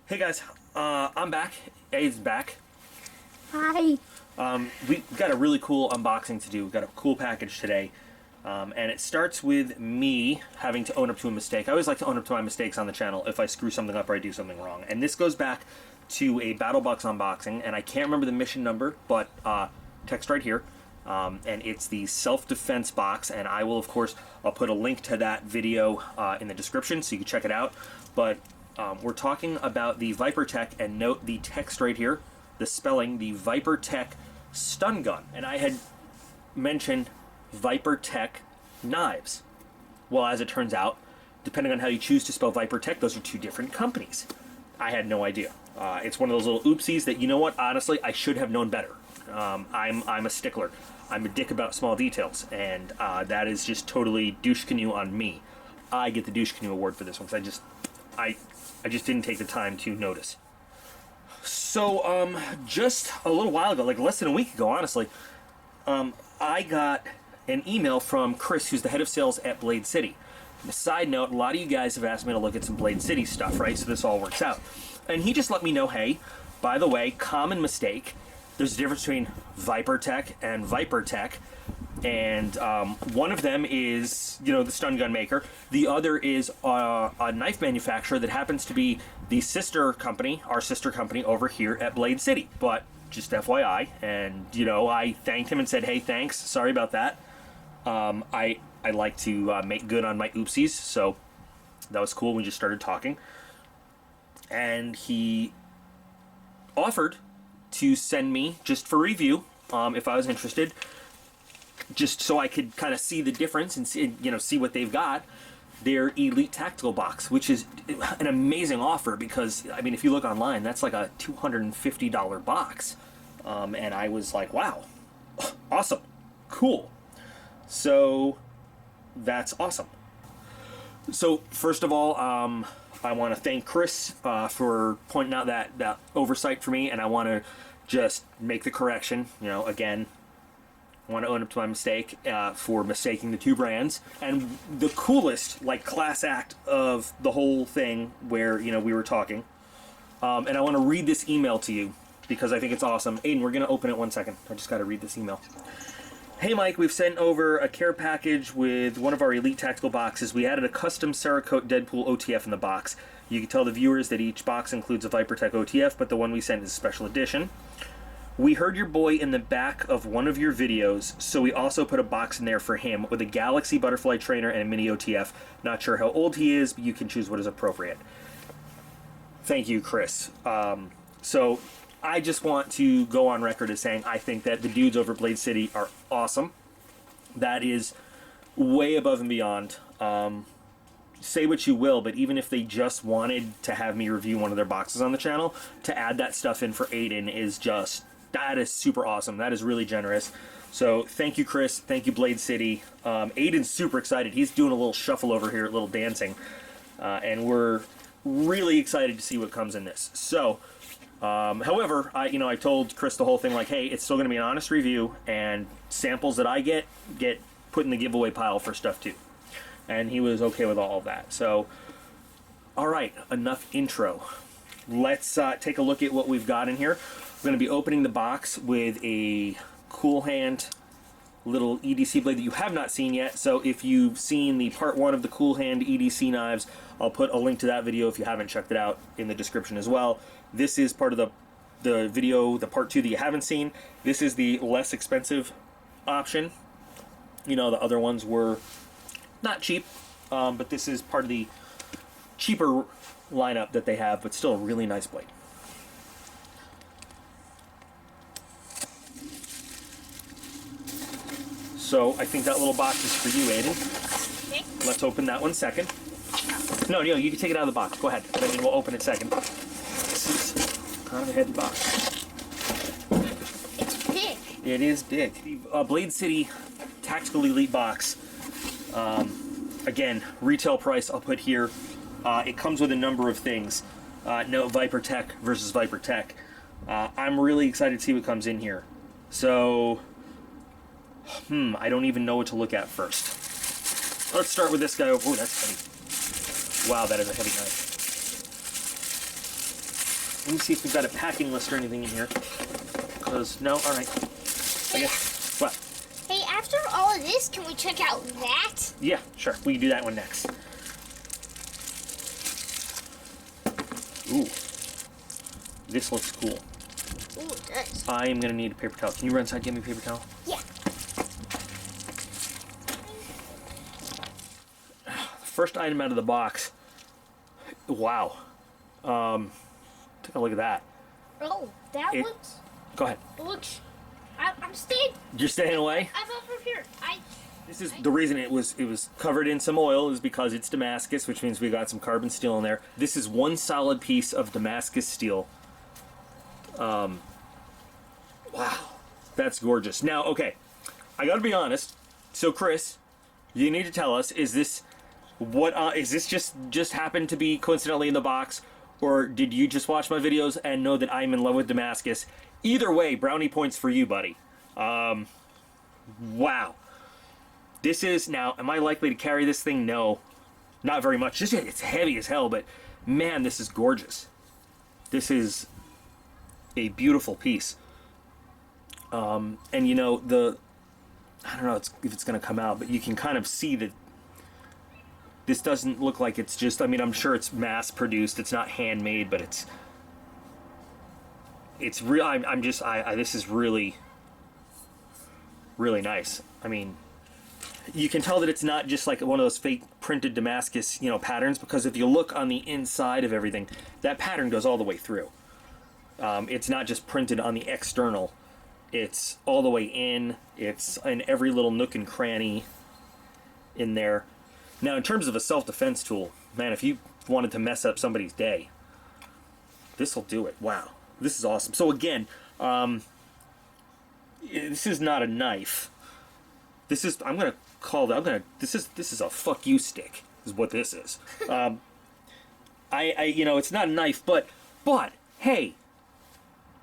Hey guys, I'm back. Aidan's back. Hi. We got a really cool unboxing to do. We've got a cool package today. And it starts with me having to own up to a mistake. I always like to own up to my mistakes on the channel if I screw something up or I do something wrong. And this goes back to a Battle Box unboxing, and I can't remember the mission number, but text right here. And it's the self-defense box, and I will, of course, I'll put a link to that video in the description so you can check it out. But we're talking about the ViperTech, and note the text right here, the spelling, the ViperTech stun gun. And I had mentioned ViperTech knives. Well, as it turns out, depending on how you choose to spell ViperTech, those are two different companies. I had no idea. It's one of those little oopsies that, you know what, honestly, I should have known better. I'm a stickler. I'm a dick about small details, and that is just totally douche canoe on me. I get the douche canoe award for this one because I just didn't take the time to notice. So just a little while ago, like less than a week ago, honestly, I got an email from Chris, who's the head of sales at Blade City. And a side note, a lot of you guys have asked me to look at some Blade City stuff, right? So this all works out. And he just let me know, hey, by the way, common mistake. There's a difference between ViperTech and ViperTech, and one of them is, you know, the stun gun maker. The other is a knife manufacturer that happens to be the sister company, our sister company over here at Blade City. But just FYI, and you know, I thanked him and said, hey, thanks, sorry about that. I like to make good on my oopsies, so that was cool. We just started talking, and he offered to send me, just for review, if I was interested, just so I could kind of see the difference and see, you know, see what they've got, their Elite Tactical Box, which is an amazing offer because, I mean, if you look online, that's like a $250 box. And I was like, wow, awesome, cool. So that's awesome. So first of all, I want to thank Chris for pointing out that oversight for me, and I want to just make the correction. You know, again, I want to own up to my mistake for mistaking the two brands. And the coolest, like, class act of the whole thing, where, you know, we were talking, and I want to read this email to you because I think it's awesome. Aidan, we're gonna open it 1 second. I just got to read this email. Hey Mike, we've sent over a care package with one of our Elite Tactical boxes. We added a custom Cerakote Deadpool OTF in the box. You can tell the viewers that each box includes a ViperTech OTF, but the one we sent is a special edition. We heard your boy in the back of one of your videos, so we also put a box in there for him with a Galaxy Butterfly Trainer and a mini OTF. Not sure how old he is, but you can choose what is appropriate. Thank you, Chris. So I just want to go on record as saying I think that the dudes over Blade City are awesome. That is way above and beyond. Say what you will, but even if they just wanted to have me review one of their boxes on the channel, to add that stuff in for Aidan is just, that is super awesome. That is really generous. So thank you, Chris. Thank you, Blade City. Aidan's super excited. He's doing a little shuffle over here, a little dancing. And we're really excited to see what comes in this. So, however, I told Chris the whole thing, like, hey, it's still going to be an honest review, and samples that I get put in the giveaway pile for stuff too. And he was okay with all of that. So, all right, enough intro. Let's take a look at what we've got in here. We're going to be opening the box with a Cool Hand little EDC blade that you have not seen yet. So if you've seen the part 1 of the Cool Hand EDC knives, I'll put a link to that video if you haven't checked it out in the description as well. This is part of the video, the part 2 that you haven't seen. This is the less expensive option. You know, the other ones were not cheap, but this is part of the cheaper lineup that they have, but still a really nice blade. So I think that little box is for you, Aidan. Okay. Let's open that one second. No, you can take it out of the box. Go ahead. Then we'll open it second. This is kind of a heavy box. It's big. It is big. The Blade City Tactical Elite box. Again, retail price I'll put here. It comes with a number of things. No, ViperTech versus ViperTech. I'm really excited to see what comes in here. So, I don't even know what to look at first. Let's start with this guy. Oh, that's heavy. Wow, that is a heavy knife. Let me see if we've got a packing list or anything in here. Because, no? Alright. I guess. What? Hey, after all of this, can we check out that? Yeah, sure. We can do that one next. Ooh. This looks cool. Ooh, it does. I am going to need a paper towel. Can you run inside and get me a paper towel? Yeah. First item out of the box. Wow. Take a look at that. Oh, that looks... Go ahead. It looks... I'm staying... You're staying away? I'm over here. This is the reason it was covered in some oil is because it's Damascus, which means we got some carbon steel in there. This is one solid piece of Damascus steel. Wow. That's gorgeous. Now, okay. I gotta be honest. So, Chris, you need to tell us, is this just happened to be coincidentally in the box, or did you just watch my videos and know that I'm in love with Damascus? Either way, brownie points for you, buddy. Wow. This is, now, am I likely to carry this thing? No. Not very much. It's heavy as hell, but man, this is gorgeous. This is a beautiful piece. And you know, I don't know if it's going to come out, but you can kind of see that this doesn't look like it's just, I mean, I'm sure it's mass produced. It's not handmade, but it's real. This is really, really nice. I mean, you can tell that it's not just like one of those fake printed Damascus, patterns, because if you look on the inside of everything, that pattern goes all the way through. It's not just printed on the external. It's all the way in. It's in every little nook and cranny in there. Now, in terms of a self-defense tool, man, if you wanted to mess up somebody's day, this will do it. Wow. This is awesome. So again, this is not a knife. This is, this is a fuck you stick, is what this is. It's not a knife, but, hey,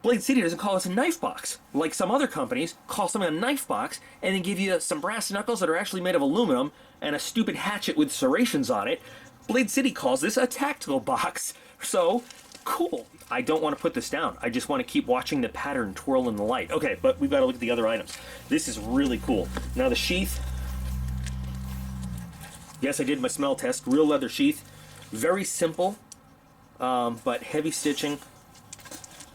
Blade City doesn't call us a knife box. Like some other companies call something a knife box and then give you some brass knuckles that are actually made of aluminum and a stupid hatchet with serrations on it. Blade City calls this a tactical box. So, cool. I don't want to put this down. I just want to keep watching the pattern twirl in the light. Okay, but we've got to look at the other items. This is really cool. Now the sheath. Yes, I did my smell test. Real leather sheath. Very simple, but heavy stitching.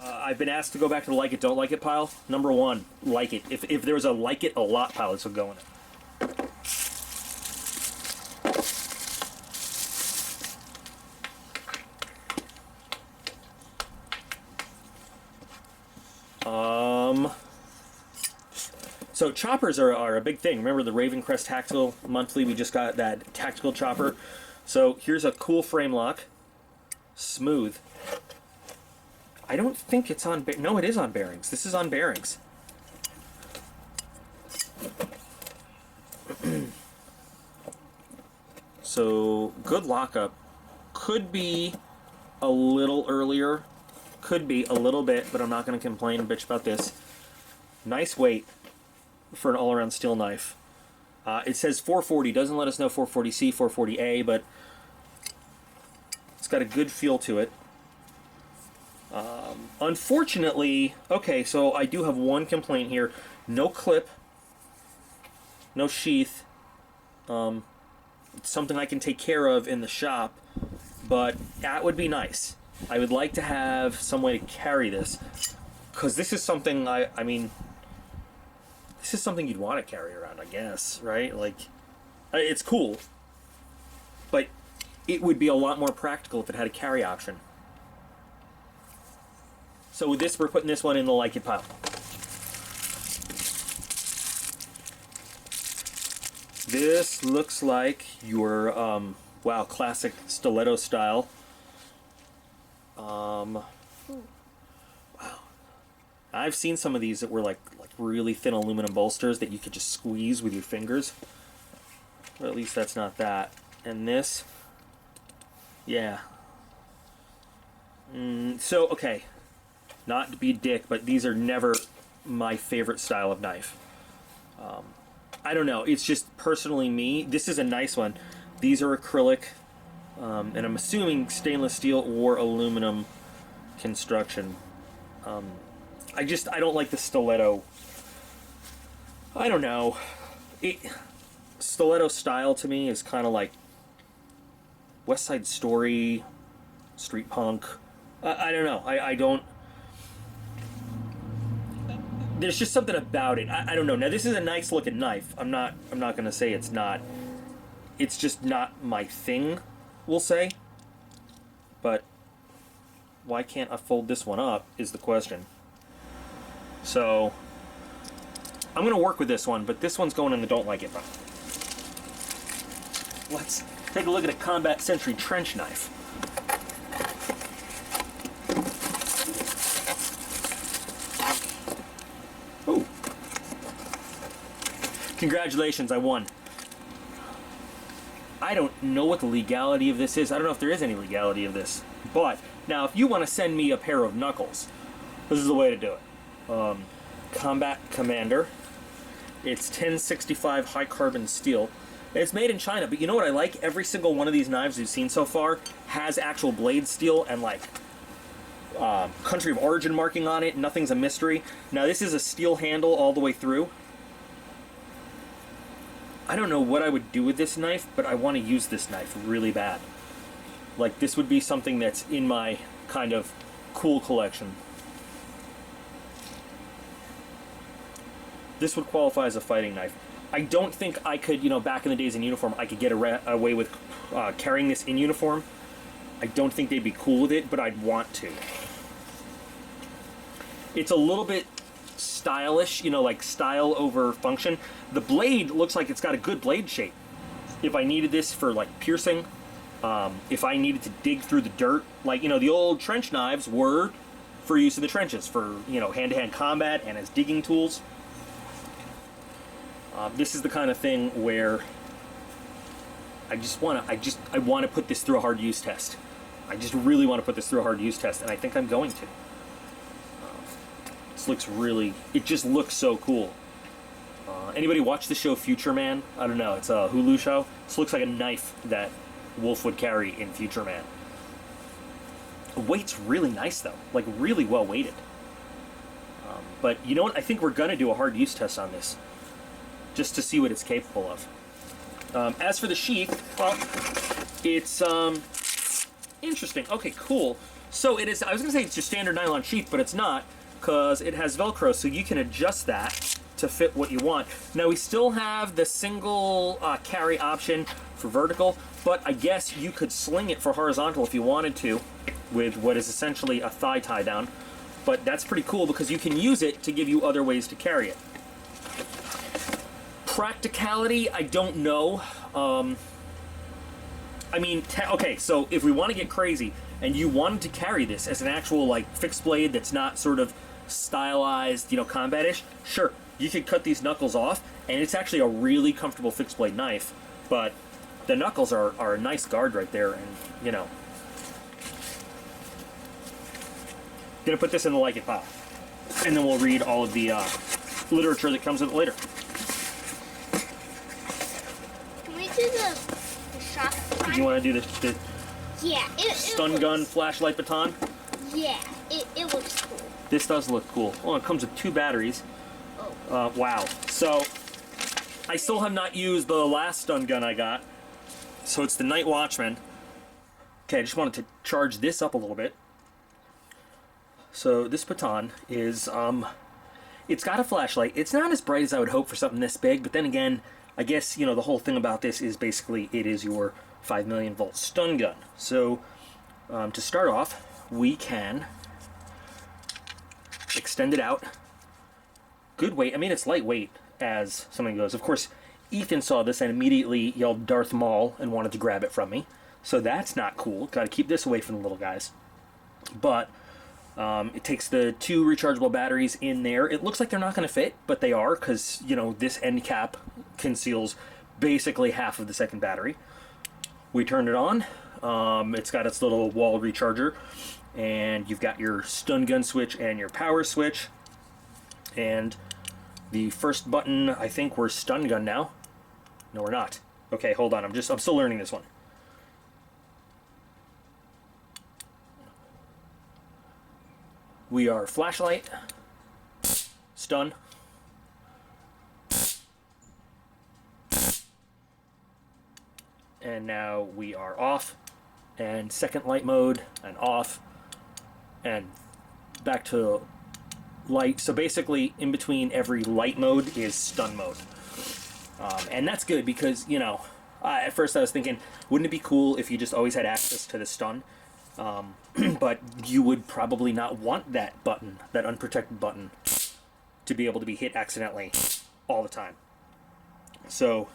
I've been asked to go back to the like it, don't like it pile. Number one, like it. If there was a like it a lot pile, this would go in it. So choppers are a big thing. Remember the Ravencrest Tactical Monthly? We just got that tactical chopper. So here's a cool frame lock. Smooth. I don't think it's on... No, it is on bearings. This is on bearings. So, good lockup. Could be a little earlier. Could be a little bit, but I'm not going to complain and bitch about this. Nice weight for an all-around steel knife. It says 440. Doesn't let us know 440C, 440A, but it's got a good feel to it. Unfortunately, okay, so I do have one complaint here. No clip, no sheath. It's something I can take care of in the shop, but that would be nice. I would like to have some way to carry this, because this is something this is something you'd want to carry around, I guess, right? Like, it's cool, but it would be a lot more practical if it had a carry option. So with this, we're putting this one in the like it pile. This looks like your, wow, classic stiletto style. Wow. I've seen some of these that were like really thin aluminum bolsters that you could just squeeze with your fingers. Or at least that's not that. And this, yeah. So, okay. Not to be a dick, but these are never my favorite style of knife. I don't know. It's just personally me. This is a nice one. These are acrylic, and I'm assuming stainless steel or aluminum construction. I don't like the stiletto. I don't know. Stiletto style to me is kind of like West Side Story, street punk. I don't know. I don't. There's just something about it. I don't know. Now this is a nice looking knife. I'm not gonna say it's not. It's just not my thing, we'll say. But why can't I fold this one up is the question. So I'm gonna work with this one, but this one's going in the don't like it. Let's take a look at a Combat Sentry trench knife. Ooh. Congratulations, I won. I don't know what the legality of this is. I don't know if there is any legality of this. But, now if you want to send me a pair of knuckles, this is the way to do it. Combat Commander. It's 1065 high carbon steel. It's made in China, but you know what I like? Every single one of these knives we've seen so far has actual blade steel and like country of origin marking on it. Nothing's a mystery. Now this is a steel handle all the way through. I don't know what I would do with this knife, but I want to use this knife really bad. Like, this would be something that's in my kind of cool collection. This would qualify as a fighting knife. I don't think I could, you know, back in the days in uniform, I could get away with carrying this in uniform. I don't think they'd be cool with it, but I'd want to. It's a little bit stylish, you know, like style over function. The blade looks like it's got a good blade shape. If I needed this for like piercing, if I needed to dig through the dirt, like, you know, the old trench knives were for use in the trenches, for, you know, hand-to-hand combat and as digging tools. This is the kind of thing where I want to put this through a hard use test. I just really want to put this through a hard use test, and I think I'm going to. This looks really, it just looks so cool. Anybody watch the show Future Man? I don't know, it's a Hulu show. This looks like a knife that Wolf would carry in Future Man. The weight's really nice though, like really well weighted. But you know what, I think we're gonna do a hard use test on this, just to see what it's capable of. As for the sheath, well, it's interesting. Okay, cool. So it is, I was gonna say it's your standard nylon sheath, but it's not, because it has Velcro, so you can adjust that to fit what you want. Now we still have the single carry option for vertical, but I guess you could sling it for horizontal if you wanted to, with what is essentially a thigh tie down. But that's pretty cool because you can use it to give you other ways to carry it. Practicality, I don't know. I mean, okay, so if we want to get crazy and you wanted to carry this as an actual like fixed blade that's not sort of stylized, you know, combat-ish, sure, you could cut these knuckles off and it's actually a really comfortable fixed blade knife, but the knuckles are a nice guard right there, and you know. Gonna put this in the like it pile, and then we'll read all of the literature that comes with it later. Can we do the shot? Do you want to do the yeah, stun gun flashlight baton? Yeah, it looks cool. This does look cool. Oh, it comes with 2 batteries. Oh. Wow. So I still have not used the last stun gun I got. So it's the Night Watchman. Okay, I just wanted to charge this up a little bit. So this baton is, it's got a flashlight. It's not as bright as I would hope for something this big, but then again, I guess, you know, the whole thing about this is basically it is your 5 million volt stun gun. So to start off, we can extend it out. Good weight. I mean, it's lightweight as something goes. Of course, Ethan saw this and immediately yelled Darth Maul and wanted to grab it from me. So that's not cool. Got to keep this away from the little guys. But it takes the 2 rechargeable batteries in there. It looks like they're not going to fit, but they are, because, you know, this end cap conceals basically half of the second battery. We turned it on. It's got its little wall recharger, and you've got your stun gun switch and your power switch. And the first button, I think we're stun gun now. No, we're not. Okay, hold on. I'm still learning this one. We are flashlight, stun, and now we are off, and second light mode, and off, and back to light. So basically, in between every light mode is stun mode. And that's good because, you know, at first I was thinking, wouldn't it be cool if you just always had access to the stun? But you would probably not want that button, that unprotected button, to be able to be hit accidentally all the time. So,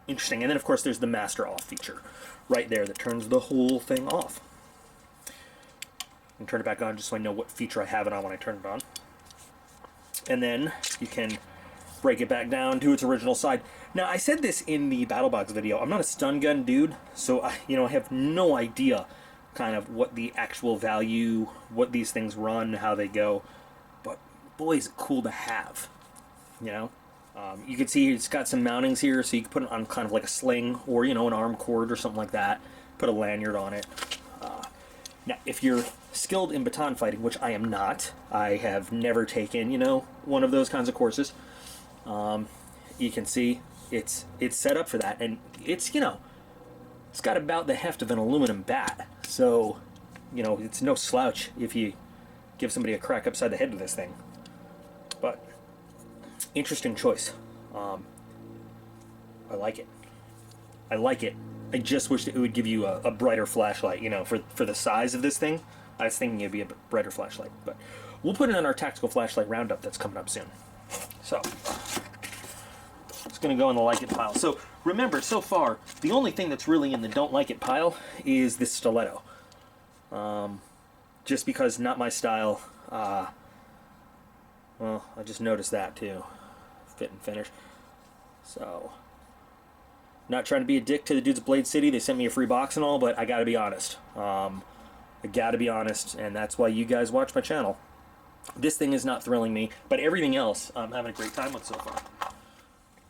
interesting. And then, of course, there's the master off feature right there that turns the whole thing off. And turn it back on just so I know what feature I have it on when I turn it on. And then you can break it back down to its original side. Now, I said this in the BattleBox video. I'm not a stun gun dude, so I have no idea kind of what the actual value, what these things run, how they go. But boy, is it cool to have, you know? You can see it's got some mountings here, so you can put it on kind of like a sling or, you know, an arm cord or something like that. Put a lanyard on it. Now, if you're skilled in baton fighting, which I am not, I have never taken, you know, one of those kinds of courses. You can see it's set up for that, and it's, you know, it's got about the heft of an aluminum bat, so, you know, it's no slouch if you give somebody a crack upside the head with this thing. But interesting choice. I like it. I like it. I just wish that it would give you a brighter flashlight, you know, for the size of this thing. I was thinking it'd be a brighter flashlight, but we'll put it on our tactical flashlight roundup that's coming up soon. So it's going to go in the like it pile. So remember, so far, the only thing that's really in the don't like it pile is this stiletto. Just because not my style. Well, I just noticed that too. Fit and finish. So, not trying to be a dick to the dudes at Blade City. They sent me a free box and all, but I gotta be honest. I gotta be honest, and that's why you guys watch my channel. This thing is not thrilling me, but everything else I'm having a great time with so far.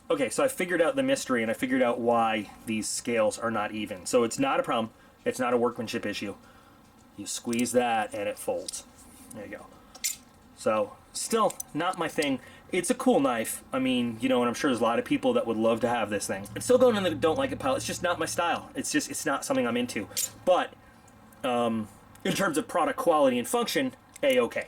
Okay, so I figured out the mystery, and I figured out why these scales are not even. So it's not a problem. It's not a workmanship issue. You squeeze that, and it folds. There you go. So, still not my thing. It's a cool knife. I mean, you know, and I'm sure there's a lot of people that would love to have this thing. It's still going in the don't like it pile. It's just not my style. It's not something I'm into. But, in terms of product quality and function, A-okay.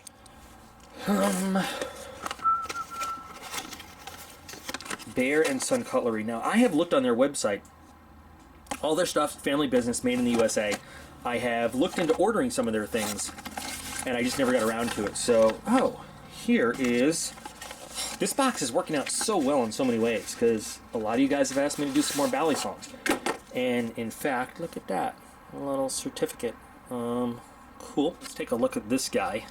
Bear and Son Cutlery. Now, I have looked on their website. All their stuff's family business, made in the USA. I have looked into ordering some of their things, and I just never got around to it. So, here is... This box is working out so well in so many ways, because a lot of you guys have asked me to do some more Bali songs. And, in fact, look at that. A little certificate. Cool. Let's take a look at this guy.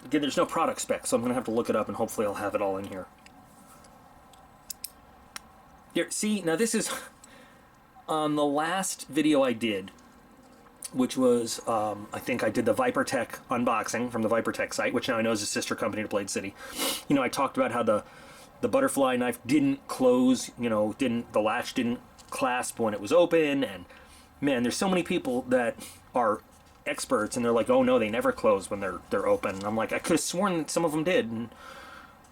Again, there's no product spec, so I'm going to have to look it up, and hopefully I'll have it all in here. Here, see, now this is... On the last video I did, which was, I think I did the ViperTech unboxing from the ViperTech site, which now I know is a sister company to Blade City. You know, I talked about how the butterfly knife didn't close, you know, the latch didn't clasp when it was open, and man, there's so many people that are experts, and they're like, oh no, they never close when they're open. And I'm like, I could have sworn that some of them did,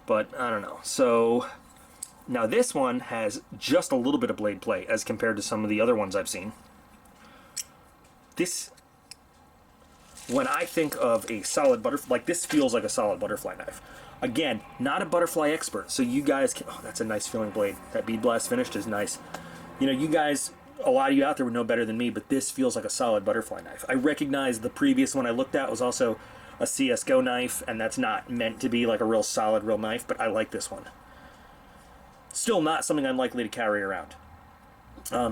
but I don't know. So... Now this one has just a little bit of blade play as compared to some of the other ones I've seen. This, when I think of a solid butterfly, like this feels like a solid butterfly knife. Again, not a butterfly expert, so you guys can, oh, that's a nice feeling blade. That bead blast finished is nice. You know, you guys, a lot of you out there would know better than me, but this feels like a solid butterfly knife. I recognize the previous one I looked at was also a CSGO knife, and that's not meant to be like a real solid, real knife, but I like this one. Still not something I'm likely to carry around.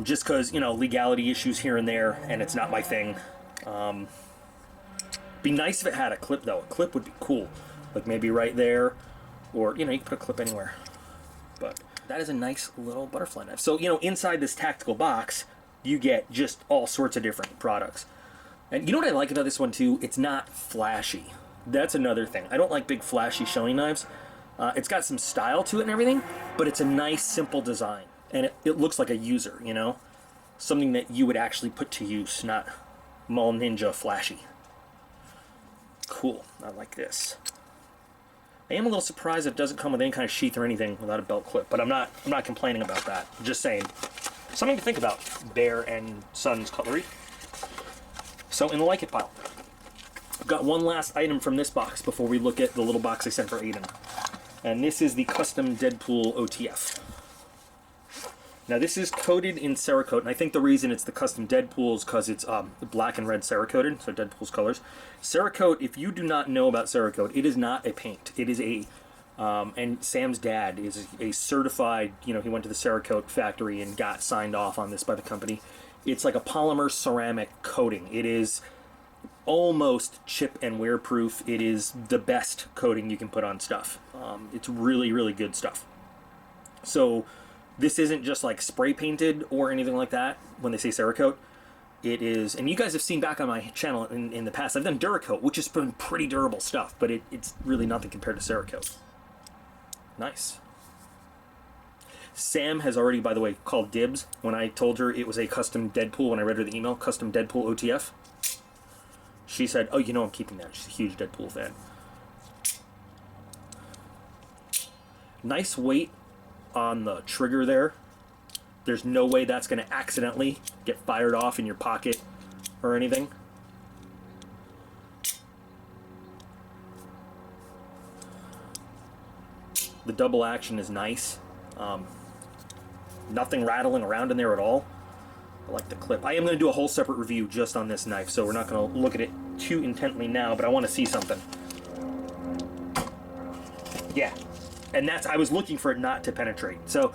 Just because, you know, legality issues here and there, and it's not my thing. Be nice if it had a clip, though. A clip would be cool. Like maybe right there, or, you know, you can put a clip anywhere. But that is a nice little butterfly knife. So, you know, inside this tactical box, you get just all sorts of different products. And you know what I like about this one, too? It's not flashy. That's another thing. I don't like big, flashy, showing knives. It's got some style to it and everything, but it's a nice, simple design. And it looks like a user, you know? Something that you would actually put to use, not Mall Ninja flashy. Cool. I like this. I am a little surprised it doesn't come with any kind of sheath or anything without a belt clip, but I'm not complaining about that. I'm just saying. Something to think about, Bear and Sons cutlery. So in the like it pile, I've got one last item from this box before we look at the little box I sent for Aidan. And this is the custom Deadpool OTF. Now this is coated in Cerakote, and I think the reason it's the custom Deadpool is because it's black and red Cerakoted, so Deadpool's colors. Cerakote, if you do not know about Cerakote, it is not a paint. It is a, and Sam's dad is a certified, he went to the Cerakote factory and got signed off on this by the company. It's like a polymer ceramic coating. It is almost chip and wear proof. It is the best coating you can put on stuff. It's really, really good stuff. So this isn't just like spray painted or anything like that when they say Cerakote. It is, and you guys have seen back on my channel in the past, I've done Duracoat, which has been pretty durable stuff, but it's really nothing compared to Cerakote. Nice. Sam has already, by the way, called dibs when I told her it was a custom Deadpool, when I read her the email, custom Deadpool OTF. She said, oh, I'm keeping that. She's a huge Deadpool fan. Nice weight on the trigger there. There's no way that's going to accidentally get fired off in your pocket or anything. The double action is nice. Nothing rattling around in there at all. I like the clip. I am going to do a whole separate review just on this knife, so we're not going to look at it too intently now, but I want to see something. Yeah. And I was looking for it not to penetrate. So,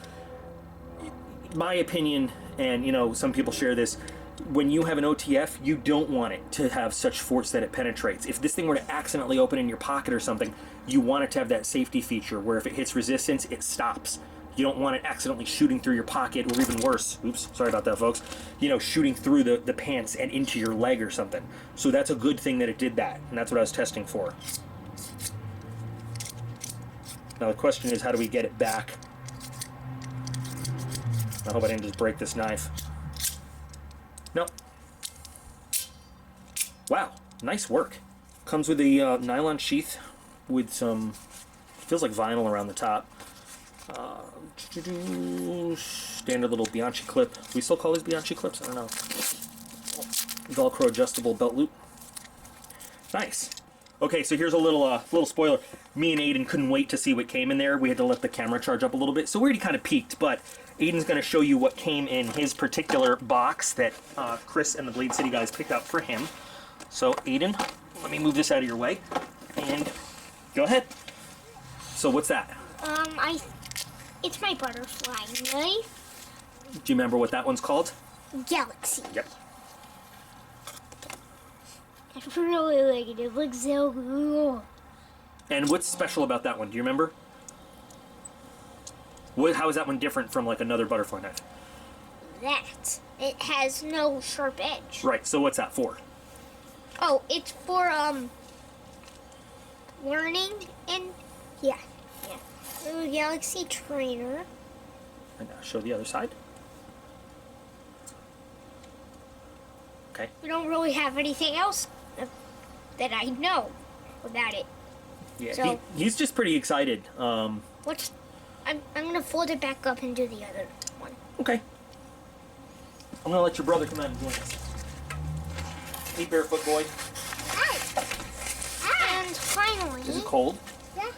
my opinion, and some people share this, when you have an OTF, you don't want it to have such force that it penetrates. If this thing were to accidentally open in your pocket or something, you want it to have that safety feature where if it hits resistance, it stops. You don't want it accidentally shooting through your pocket, or even worse, oops, sorry about that, folks, shooting through the pants and into your leg or something. So that's a good thing that it did that, and that's what I was testing for. Now the question is, how do we get it back? I hope I didn't just break this knife. Nope. Wow, nice work. Comes with a nylon sheath with some, feels like vinyl around the top. Standard little Bianchi clip. We still call these Bianchi clips? I don't know. Velcro adjustable belt loop. Nice. Okay, so here's a little spoiler. Me and Aidan couldn't wait to see what came in there. We had to let the camera charge up a little bit, so we already kind of peeked, but Aidan's going to show you what came in his particular box that Chris and the Blade City guys picked out for him. So, Aidan, let me move this out of your way, and go ahead. So, what's that? It's my butterfly knife. Do you remember what that one's called? Galaxy. Yep. I really like it. It looks so cool. And what's special about that one? Do you remember? How is that one different from like another butterfly knife? It has no sharp edge. Right. So what's that for? Oh, it's for learning and yeah. Little Galaxy trainer. And now show the other side. Okay. We don't really have anything else that I know about it. Yeah, so, he's just pretty excited. I'm gonna fold it back up and do the other one. Okay. I'm gonna let your brother come out and join us. Hey, barefoot boy. Hi. And finally. Is it cold? Yeah.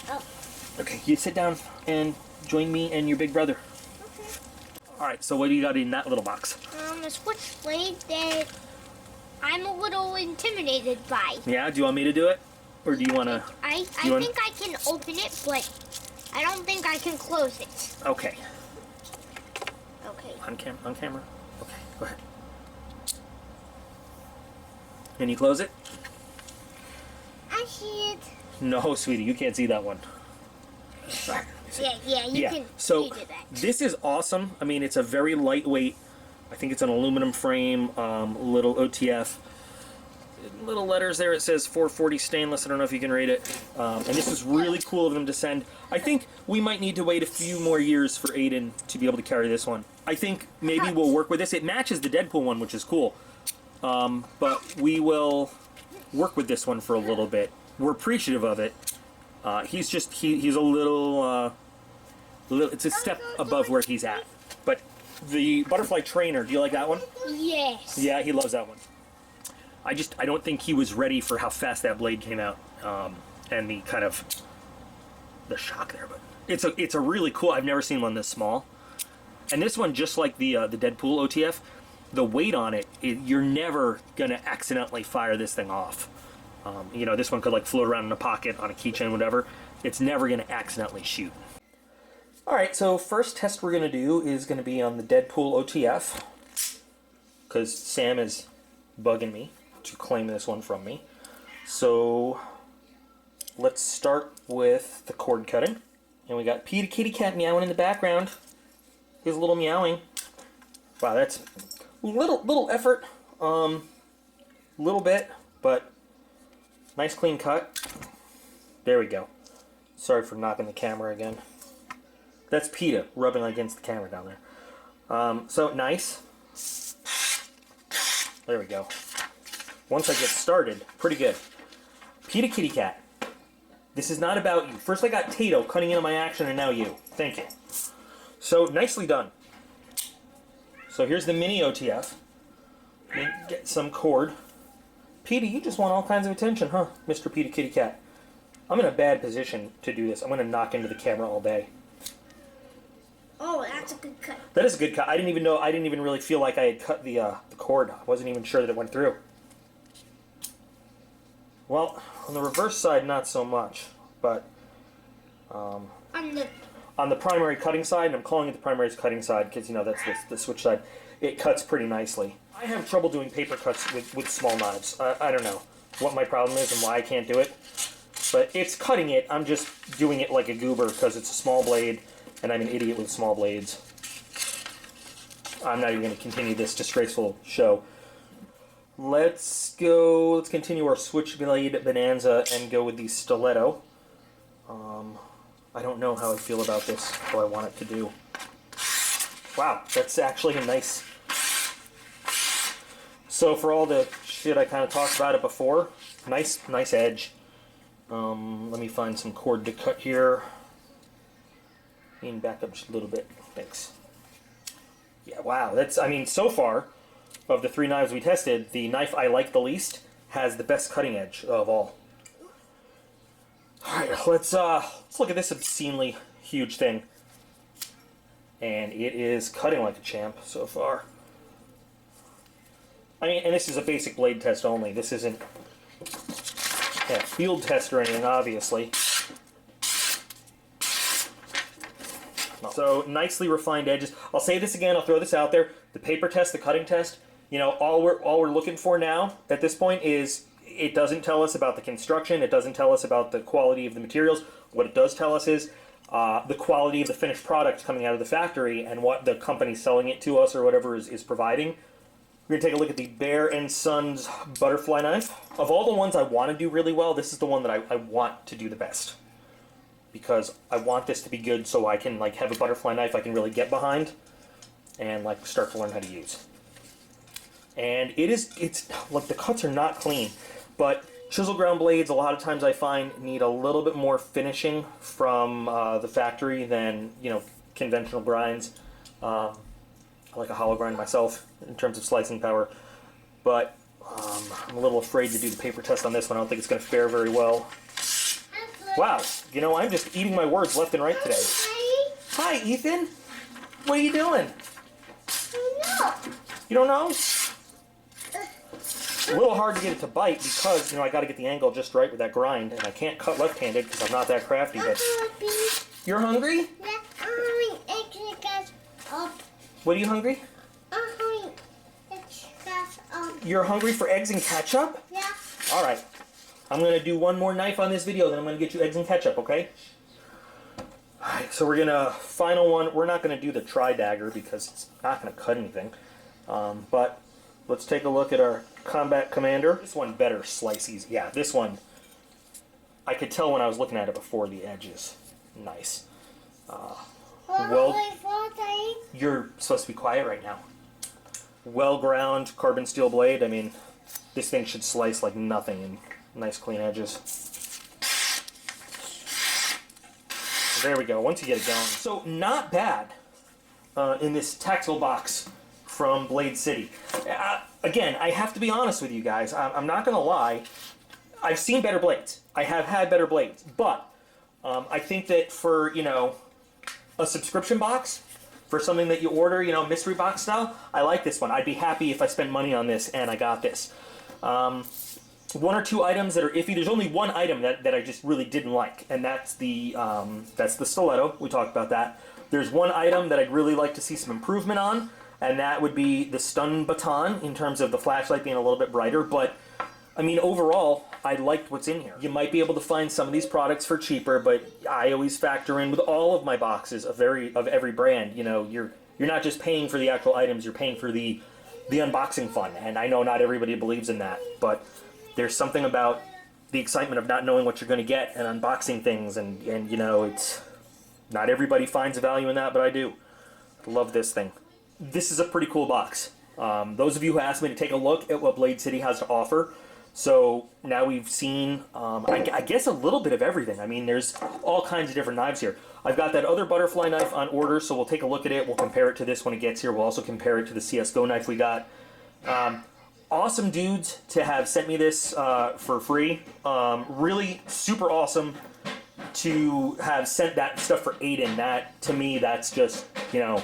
Oh. Okay, you sit down and join me and your big brother. Okay. All right. So what do you got in that little box? A switchblade that I'm a little intimidated by. Yeah. Do you want me to do it, or do you want to? I think I can open it, but I don't think I can close it. Okay. Okay. On camera. Okay. Go ahead. Can you close it? I see it. No, sweetie, you can't see that one. Yeah, you can so do that. This is awesome. I mean, it's a very lightweight, I think it's an aluminum frame, little OTF. Little letters there, it says 440 stainless. I don't know if you can read it. And this is really cool of them to send. I think we might need to wait a few more years for Aidan to be able to carry this one. I think maybe we'll work with this. It matches the Deadpool one, which is cool. But we will work with this one for a little bit. We're appreciative of it. He's a little, it's a step above where he's at. But the butterfly trainer, do you like that one? Yes. Yeah, he loves that one. I don't think he was ready for how fast that blade came out, and the kind of the shock there. But it's a really cool. I've never seen one this small, and this one, just like the Deadpool OTF, the weight on it, you're never gonna accidentally fire this thing off. You know, this one could like float around in a pocket on a keychain, whatever. It's never gonna accidentally shoot. All right, so first test we're gonna do is gonna be on the Deadpool OTF, because Sam is bugging me to claim this one from me. So let's start with the cord cutting. And we got Pete, kitty cat, meowing in the background. His little meowing. Wow, that's little effort. Little bit, but nice clean cut. There we go. Sorry for knocking the camera again. That's PETA rubbing against the camera down there. So nice. There we go. Once I get started, pretty good. PETA kitty cat. This is not about you. First I got Tato cutting into my action, and now you. Thank you. So nicely done. So here's the mini OTF. Let me get some cord. PETA, you just want all kinds of attention, huh, Mr. PETA kitty cat? I'm in a bad position to do this. I'm going to knock into the camera all day. Oh, that's a good cut. That is a good cut. I didn't even really feel like I had cut the cord. I wasn't even sure that it went through. Well, on the reverse side, not so much, but on the primary cutting side, and I'm calling it the primary cutting side because, you know, that's the switch side, it cuts pretty nicely. I have trouble doing paper cuts with small knives. I don't know what my problem is and why I can't do it, but it's cutting it. I'm just doing it like a goober because it's a small blade, and I'm an idiot with small blades. I'm not even going to continue this disgraceful show. Let's continue our switchblade bonanza and go with the Stiletto. I don't know how I feel about this, how I want it to do. Wow, that's actually a nice... So for all the shit I kind of talked about it before, nice edge. Let me find some cord to cut here. And back up just a little bit, thanks. Yeah, wow, that's, I mean, so far, of the 3 knives we tested, the knife I like the least has the best cutting edge of all. Alright, let's look at this obscenely huge thing. And it is cutting like a champ so far. I mean, and this is a basic blade test only. This isn't a field test or anything, obviously. So, nicely refined edges. I'll say this again, I'll throw this out there. The paper test, the cutting test, you know, all we're looking for now at this point is it doesn't tell us about the construction, it doesn't tell us about the quality of the materials. What it does tell us is the quality of the finished product coming out of the factory and what the company selling it to us or whatever is providing. We're going to take a look at the Bear & Sons butterfly knife. Of all the ones I want to do really well, this is the one that I want to do the best. Because I want this to be good so I can like have a butterfly knife I can really get behind and like start to learn how to use. And it's like the cuts are not clean, but chisel ground blades a lot of times I find need a little bit more finishing from the factory than, you know, conventional grinds. I like a hollow grind myself in terms of slicing power, but I'm a little afraid to do the paper test on this one. I don't think it's going to fare very well. Wow, you know, I'm just eating my words left and right today. Hi, Ethan. What are you doing? You don't know? A little hard to get it to bite because, you know, I got to get the angle just right with that grind, and I can't cut left-handed because I'm not that crafty, but... You're hungry? Yeah, I'm hungry. Eggs and ketchup. What are you hungry? I'm hungry. Eggs and ketchup. You're hungry for eggs and ketchup? Yeah. All right. I'm going to do one more knife on this video, then I'm going to get you eggs and ketchup, okay? Alright, so we're going to, final one, we're not going to do the tri-dagger because it's not going to cut anything. But let's take a look at our Combat Commander. This one better slices. Yeah, this one, I could tell when I was looking at it before the edge is nice. Well, you're supposed to be quiet right now. Well-ground carbon steel blade. I mean, This thing should slice like nothing and nice clean edges. There we go, once you get it going. So not bad in this tactile box from Blade City. Again, I have to be honest with you guys. I'm not gonna lie. I've seen better blades. I have had better blades, but I think that for, you know, a subscription box, for something that you order, you know, mystery box style, I like this one. I'd be happy if I spend money on this and I got this. One or two items that are iffy. There's only one item that I just really didn't like, and that's the stiletto. We talked about that. There's one item that I'd really like to see some improvement on, and that would be the stun baton in terms of the flashlight being a little bit brighter. But I mean, overall, I liked what's in here. You might be able to find some of these products for cheaper, but I always factor in with all of my boxes of every brand. You know, you're not just paying for the actual items, you're paying for the unboxing fun. And I know not everybody believes in that, but there's something about the excitement of not knowing what you're going to get and unboxing things, and you know, it's not everybody finds a value in that, but I do. Love this thing. This is a pretty cool box. Those of you who asked me to take a look at what Blade City has to offer, so now we've seen, I guess, a little bit of everything. I mean, there's all kinds of different knives here. I've got that other butterfly knife on order, so we'll take a look at it. We'll compare it to this when it gets here. We'll also compare it to the CSGO knife we got. Awesome dudes to have sent me this for free. Really super awesome to have sent that stuff for Aidan. That, to me, that's just, you know,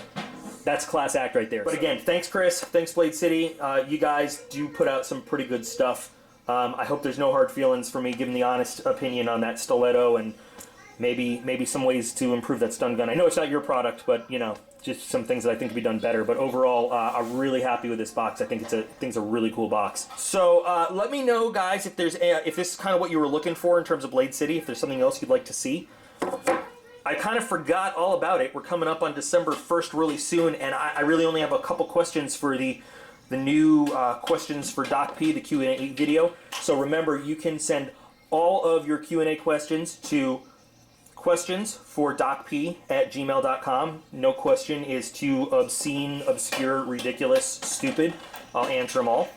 that's class act right there. But again, thanks Chris, thanks Blade City. You guys do put out some pretty good stuff. I hope there's no hard feelings for me giving the honest opinion on that stiletto, and maybe some ways to improve that stun gun. I know it's not your product, but you know, just some things that I think could be done better. But overall, I'm really happy with this box. I think it's a really cool box. So let me know, guys, if this is kind of what you were looking for in terms of Blade City. If there's something else you'd like to see. I kind of forgot all about it. We're coming up on December 1st really soon, and I really only have a couple questions for the new questions for DocP, the Q&A video. So remember, you can send all of your Q&A questions to QuestionsForDocP@gmail.com. No question is too obscene, obscure, ridiculous, stupid. I'll answer them all.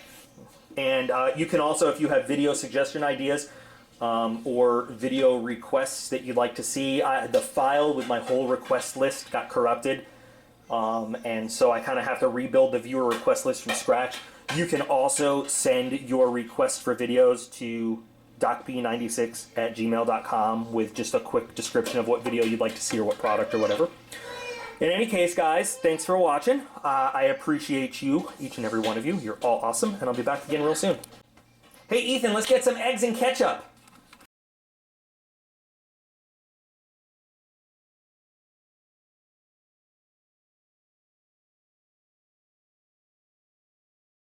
And you can also, if you have video suggestion ideas or video requests that you'd like to see, the file with my whole request list got corrupted. And so I kind of have to rebuild the viewer request list from scratch. You can also send your requests for videos to docp96@gmail.com with just a quick description of what video you'd like to see or what product or whatever. In any case, guys, thanks for watching. I appreciate you, each and every one of you. You're all awesome, and I'll be back again real soon. Hey, Ethan, let's get some eggs and ketchup.